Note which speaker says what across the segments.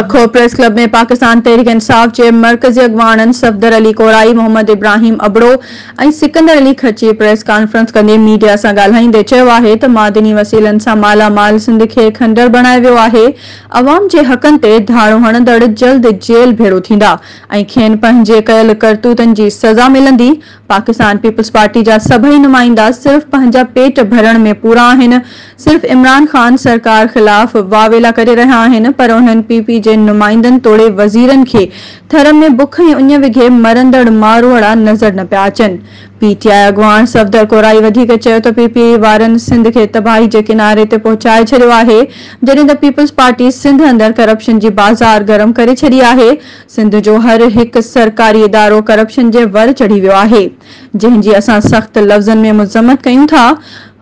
Speaker 1: पखो press club में पाकिस्तान तहरीक इंसाफ के मरकजी अगवानन सफदर अली कोराई, मोहम्मद इब्राहिम अबड़ो और सिकंदर अली खची प्रेस कॉन्फ्रेंस कंदे मीडिया से ॻाल्हाईंदे चयो आहे त मादनी वसीलन से मालामाल सिंध के खंडर बणायो वियो आहे। अवाम के हकन ते धाड़ो हणंदड़ जल्द जेल भेड़ो थींदा ऐं खेनि पंहिंजे कयल करतूतन की सजा मिलंदी। पाकिस्तान पीपल्स पार्टी जा सभई नुमाइंदा सिर्फ पंहिंजा पेट भरण में पूरा आहिनि। सिर्फ इमरान खान सरकार खिलाफ वावेला करे रहा आहिनि, पर उन्हनि पीपी जे नुमाइंदनि तोड़े वज़ीरनि खे थर में बुख ऐं उञ विघे मरंदड़ मारूअड़ा नज़र न पिया अचनि। पीटीआई अगवान सफदर कोराई वधीक चयो त पीपीआई वारनि सिंध के तबाही के किनारे ते पहुंचाए छॾियो आहे, जॾहिं त पीपल्स पार्टी सिंध अंदर करप्शन जी बाज़ार गरम करे छॾी आहे। सिंध जो हर हिकु सरकारी इदारो करप्शन जे वर चढ़ी वियो आहे, जंहिंजी असां सख़्त लफ़्ज़नि में मुज़म्मत कयूं था।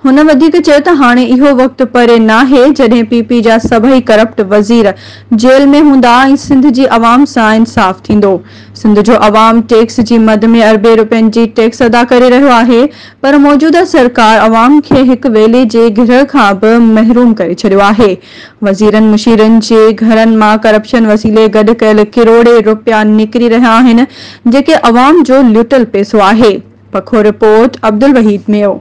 Speaker 1: हुन वधीक चयो त हाणे इहो वक़्तु परे नाहे जॾहिं पीपी जा सभई करप्ट वज़ीर जेल में हूंदा ऐं सिंध जी अवाम सां इंसाफ थींदो। सिंध जो अवाम टैक्स जी मद में अरबे रुपयनि जी टैक्स अदा करे रहियो आहे, पर मौजूदा सरकार अवाम खे हिकु वेले जे घिर खां बि महरूम करे छॾियो आहे। वज़ीरनि मुशीरनि जे घरनि मां करप्शन वसीले गॾु कयल किरोड़े रुपया निकिरी रहिया आहिनि, जेके अवाम जो लुटल पैसो आहे। पखो रिपोर्ट अब्दुल वहीद मेयो।